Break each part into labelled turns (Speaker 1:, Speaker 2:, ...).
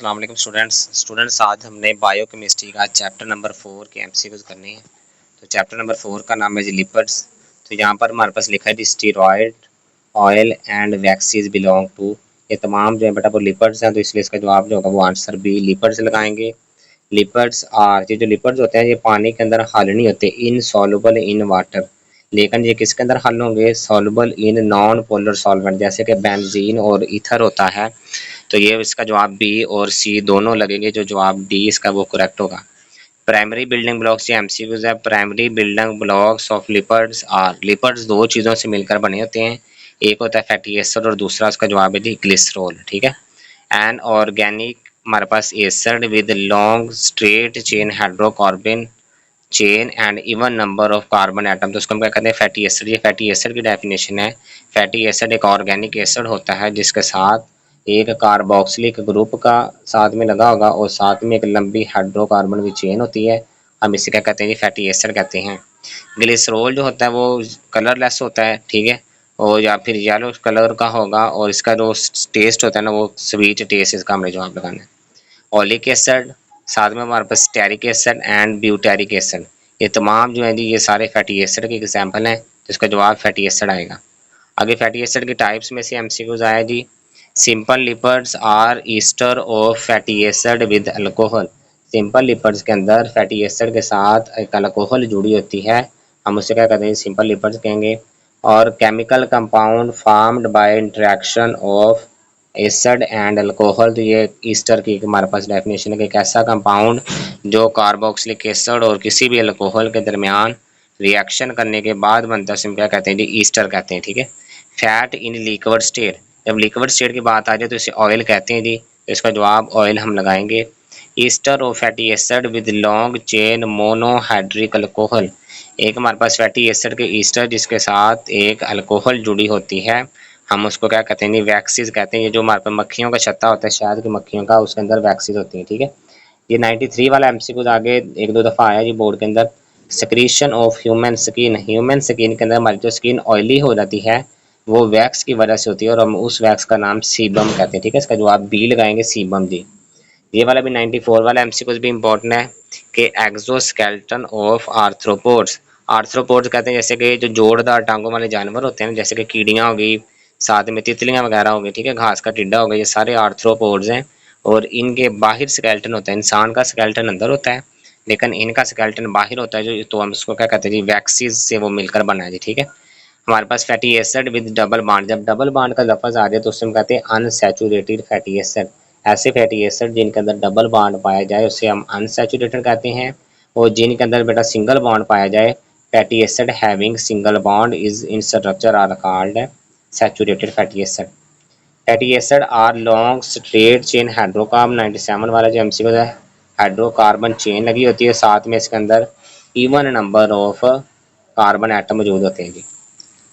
Speaker 1: अस्सलाम वालेकुम स्टूडेंट्स आज हमने बायोकेमिस्ट्री का चैप्टर नंबर 4 के एमसीक्यूज करने हैं। तो चैप्टर नंबर 4 का नाम है जी लिपिड्स। तो यहाँ पर हमारे पास लिखा है जी steroid oil and waxes belong to. ये तमाम जो है बेटा वो लिपिड्स हैं, तो इसलिए इसका जवाब जो होगा वो आंसर बी लिपिड्स लगाएंगे। लिपिड्स आर ये जो लिपिड्स होते हैं ये पानी के अंदर हल नहीं होते, इनसॉल्युबल इन वाटर। लेकिन ये किसके अंदर हल होंगे? Soluble in non polar solvent, जैसे कि बेंजीन और ईथर होता है। तो ये इसका जवाब बी और सी दोनों लगेंगे, जो जवाब डी इसका वो करेक्ट होगा। प्राइमरी बिल्डिंग ब्लॉक्स, ये एमसीक्यूज है। Primary building blocks of lipids are, lipids दो चीज़ों से मिलकर बने होते हैं, एक होता है फैटी एसिड और दूसरा उसका जवाब है जी ग्लिसरॉल। ठीक है। एन ऑर्गेनिक हमारे पास acid with long straight chain hydrocarbon chain and even number of carbon atom, तो उसको हम क्या कहते हैं? Fatty acid. ये फैटी एसिड की डेफिनेशन है। फैटी एसिड एक ऑर्गेनिक एसिड होता है जिसके साथ एक कार्बोक्सिलिक ग्रुप का साथ में लगा होगा और साथ में एक लंबी हाइड्रोकार्बन की चेन होती है। हम इसे क्या कहते हैं? जी फैटी एसिड कहते हैं। ग्लिसरॉल जो होता है वो कलरलेस होता है, ठीक है, और या फिर येलो कलर का होगा, और इसका जो टेस्ट होता है ना वो स्वीट टेस्ट, इसका हमने जवाब लगाना है। ओलिक एसिड, साथ में हमारे पास stearic acid and butyric acid, ये तमाम जो है जी ये सारे फैटी एसिड के एग्जाम्पल हैं, तो इसका जवाब फैटी एसिड आएगा। आगे फैटी एसिड के टाइप्स में से एमसीक्यूज आया जी। Simple lipids are ester of fatty acid with alcohol. Simple lipids के अंदर फैटी एसिड के साथ एक अल्कोहल जुड़ी होती है, हम उसे क्या कहते हैं? सिंपल लिपिड्स कहेंगे। और chemical compound formed by interaction of acid and alcohol, तो ये ईस्टर की हमारे पास डेफिनेशन है कि एक ऐसा कंपाउंड जो कार्बोक्सिलिक एसिड और किसी भी अल्कोहल के दरमियान रिएक्शन करने के बाद बनता है, उसे हम क्या कहते हैं जी? ईस्टर कहते हैं। ठीक है। फैट इन लिक्विड स्टेट, जब लिक्विड स्टेट की बात आ जाए तो इसे ऑयल कहते हैं जी, तो इसका जवाब ऑयल हम लगाएंगे। ईस्टर और fatty acid with long chain monohydric alcohol, एक हमारे पास फैटी एसिड के ईस्टर जिसके साथ एक अल्कोहल जुड़ी होती है, हम उसको क्या कहते हैं जी? वैक्सीज कहते हैं। ये जो हमारे पास मक्खियों का छत्ता होता है शहद की मक्खियों का, उसके अंदर वैक्सीज होती है। ठीक है। ये 93 वाला एमसीक्यू आगे एक दो दफ़ा आया जी बोर्ड के अंदर। Secretion of human skin, human skin के अंदर हमारी जो स्किन ऑयली हो जाती है वो वैक्स की वजह से होती है, और हम उस वैक्स का नाम सीबम कहते हैं। ठीक है। इसका जवाब बी लगाएंगे, सीबम जी। ये वाला भी 94 वाला एमसीक्यू भी इंपॉर्टेंट है कि एक्सोस्केलेटन ऑफ आर्थ्रोपोड्स, आर्थ्रोपोड्स कहते हैं जैसे कि जो जोड़दार टांगों वाले जानवर होते हैं, जैसे कि कीड़ियाँ हो गई, साथ में तितलियाँ वगैरह हो गई, ठीक है, घास का टिड्डा हो गया, ये सारे आर्थ्रोपोड्स हैं। और इनके बाहर स्केलेटन होता है, इंसान का स्केलेटन अंदर होता है लेकिन इनका स्केलेटन बाहर होता है, जो तो हम उसको क्या कहते हैं जी? वैक्सीज से वो मिलकर बना है जी। ठीक है। हमारे पास fatty acid with double bond, जब डबल बॉन्ड का लफ्ज आ जाए तो उससे हम कहते हैं अनसैचुरेटेड फैटी एसिड। ऐसे फैटी एसिड जिनके अंदर डबल बॉन्ड पाया जाए उसे हम अनसैचुरेटेड कहते हैं, और जिनके अंदर बेटा सिंगल बॉन्ड पाया जाए, fatty acid having single bond is in structure are called saturated fatty acid. Fatty acid are long straight chain hydrocarbon, 97 वाला जो एमसीक्यू है, हाइड्रोकार्बन चेन लगी होती है, साथ में इसके अंदर even number of carbon atom मौजूद होते हैं जी।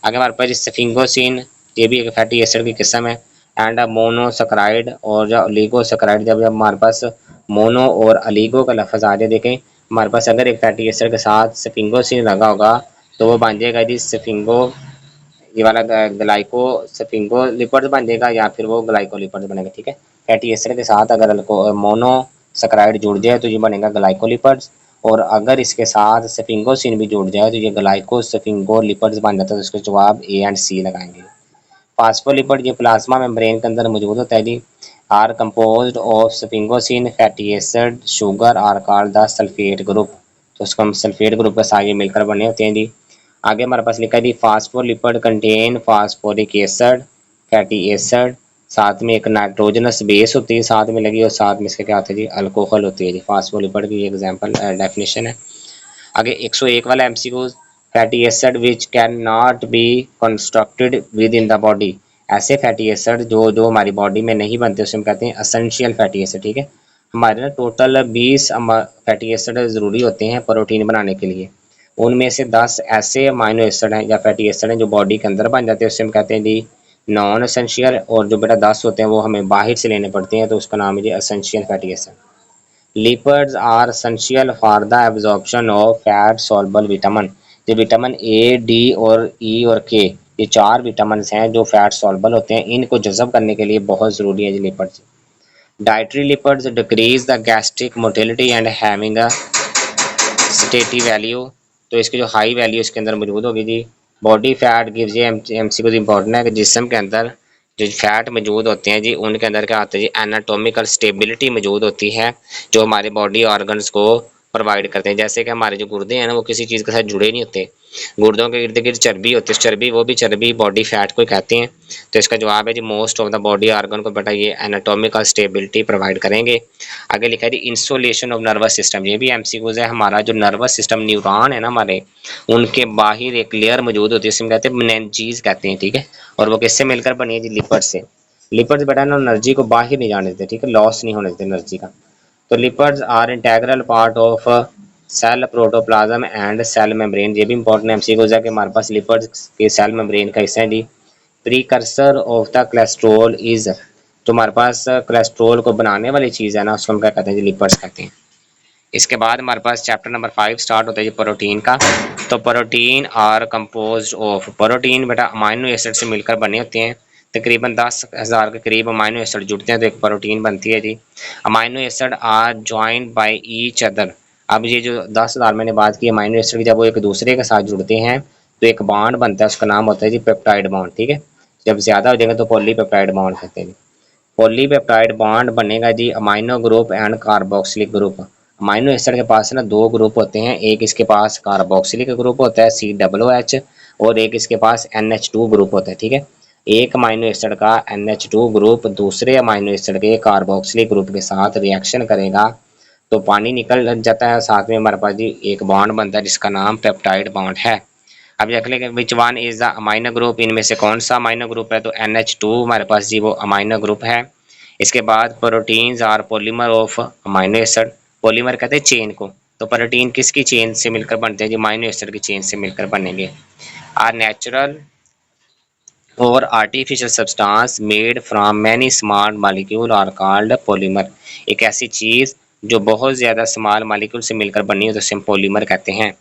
Speaker 1: आगे हमारे पास स्फिंगोसिन, ये भी एक फैटी एसिड की किस्म है। एंड मोनोसक्राइड और जो अलीगोसक्राइड, जब जब हमारे पास मोनो और अलीगो का लफ्ज आ जाए, देखें हमारे पास अगर एक फैटी एसिड के साथ स्फिंगोसिन लगा होगा तो वो बन जाएगा जी स्फिंगो, ये वाला ग्लाइको स्फिंगो लिपिड बन जाएगा, या फिर वो ग्लाइको लिपिड बनेगा। ठीक है। फैटी एसिड के साथ अगर मोनो सक्राइड जुड़ जाए तो ये बनेगा ग्लाइको लिपिड्स, और अगर इसके साथ स्फिंगोसिन भी जुड़ जाए तो ये ग्लाइको स्फिंगो लिपिड्स बन जाता है, तो इसका जवाब ए एंड सी लगाएंगे। फास्फोलिपिड ये प्लाज्मा मेम्ब्रेन के अंदर मौजूद होता है जी। Are composed of sphingosine fatty acid sugar are called the sulphate group, तो उसको हम सल्फेट ग्रुप के साथ ये मिलकर बने होते हैं जी। आगे हमारे पास लिखा है जी phospholipid contain phosphoric acid fatty acid, साथ में एक नाइट्रोजनस बेस होती है साथ में लगी, और साथ में इसके क्या होता है जी? अल्कोहल होती है जी। फास्फोलिपिड की एग्जांपल डेफिनेशन है। आगे 101 वाला MCQ, fatty acid which can not be constructed with in the body, ऐसे फैटी एसिड जो जो हमारी बॉडी में नहीं बनते उसे हम कहते हैं असेंशियल फैटी एसिड। ठीक है। हमारे ना टोटल 20 फैटी एसिड ज़रूरी होते हैं प्रोटीन बनाने के लिए, उनमें से 10 ऐसे अमाइनो एसिड हैं या फैटी एसिड हैं जो बॉडी के अंदर बन जाते हैं, उससे हम कहते हैं जी नॉन असेंशियल, और जो बेटा 10 होते हैं वो हमें बाहर से लेने पड़ते हैं, तो उसका नाम है जी essential fatty acid. Lipids are essential for the absorption of fat soluble vitamin, जो विटामिन ए डी और ई और के, ये चार विटामिन हैं जो फैट सॉल्युबल होते हैं, इनको जज़ब करने के लिए बहुत ज़रूरी है जी lipids. Dietary lipids decrease the gastric motility and having a satiety value, तो इसकी जो हाई वैल्यू इसके अंदर मौजूद होगी जी। बॉडी फैट गिव्स ये एमसी को इंपॉर्टेंट है कि जिस्म के अंदर जो फैट मौजूद होते हैं जी उनके अंदर क्या होता है जी, एनाटॉमिकल स्टेबिलिटी मौजूद होती है जो हमारे बॉडी ऑर्गन्स को प्रोवाइड करते हैं। जैसे कि हमारे जो गुर्दे हैं ना वो किसी चीज़ के साथ जुड़े नहीं होते, गुर्दों के इर्द गिर्द चर्बी होती है, चर्बी वो भी चर्बी बॉडी फैट को कहते हैं। तो इसका जवाब है जी most of the body organ को बेटा ये एनाटॉमिकल स्टेबिलिटी प्रोवाइड करेंगे। आगे लिखा है जी इंसुलेशन ऑफ नर्वस सिस्टम, ये भी एमसीक्यूज है। हमारा जो नर्वस सिस्टम न्यूरॉन है ना हमारे, उनके बाहर एक लेयर मौजूद होती है, इसमें कहते हैं मेनिंजीज कहते हैं, ठीक है। और वो किससे मिलकर बनी है जी, लिपिड से। लिपिड्स बेटा ना एनर्जी को बाहर नहीं जाने देते, ठीक है, लॉस नहीं होने देते एनर्जी का। तो lipids are integral part of cell protoplasm and cell membrane, ये भी इंपॉर्टेंट एमसीक्यूज है कि हमारे पास लिपिड्स के सेल मेम्ब्रेन का हिस्सा है जी। Precursor of the cholesterol is, जो हमारे पास कोलेस्ट्रॉल को बनाने वाली चीज़ है ना उसको हम क्या कहते हैं जी, लिपिड्स कहते हैं। इसके बाद हमारे पास चैप्टर नंबर 5 स्टार्ट होता है जी प्रोटीन का। तो protein are composed of, protein बेटा अमाइनो एसिड से मिलकर बने होते हैं। तकरीबन 10,000 के करीब अमाइनो एसिड जुड़ते हैं तो एक प्रोटीन बनती है जी। Amino acid are joined by each other, अब ये जो 10,000 मैंने बात की अमाइनो एसिड की, जब वो एक दूसरे के साथ जुड़ते हैं तो एक बॉन्ड बनता है, उसका नाम होता है जी पेप्टाइड बॉन्ड, ठीक है। जब ज़्यादा हो जाएगा तो पॉलीपेप्टाइड बॉन्ड कहते हैं। पॉलीपेप्टाइड बॉन्ड बनेगा जी amino group and carboxylic group. Amino acid के पास ना दो ग्रुप होते हैं, एक इसके पास कार्बोक्सिलिक ग्रुप होता है COOH, और एक इसके पास NH2 ग्रुप होता है, ठीक है। एक अमाइनो एसिड का NH2 ग्रुप दूसरे अमाइनो एसिड के कार्बोक्सिलिक ग्रुप के साथ रिएक्शन करेगा तो पानी निकल जाता है, साथ में हमारे पास जी एक बॉन्ड बनता है जिसका नाम पेप्टाइड बॉन्ड है। अब देख लेंगे which one is the amino group, इनमें से कौन सा अमाइनो ग्रुप है, तो NH2 हमारे पास जी वो अमाइनो ग्रुप है। इसके बाद proteins are polymer of amino acid, polymer कहते हैं चेन को, तो प्रोटीन किसकी चेन से मिलकर बनते हैं जी, अमाइनो एसिड की चेन से मिलकर बनेंगे। आर नेचुरल और artificial substance made from many small molecule are called polymer, एक ऐसी चीज़ जो बहुत ज़्यादा स्मॉल मॉलिक्यूल से मिलकर बनी हो तो उसे हम पॉलीमर कहते हैं।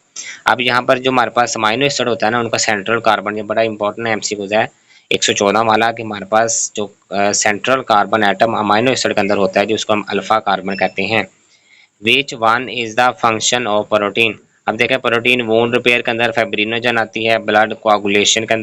Speaker 1: अब यहाँ पर जो हमारे पास अमाइनो एसिड होता है ना उनका सेंट्रल कार्बन, ये बड़ा इंपॉर्टेंट एमसीक्यूज है 114 वाला, कि हमारे पास जो central carbon atom amino acid के अंदर होता है जो उसको हम अल्फा कार्बन कहते हैं। Which one is the function of protein, अब देखें प्रोटीन वोन रिपेयर के अंदर फाइब्रिनोजन आती है, ब्लड कोआगुलेशन के अंदर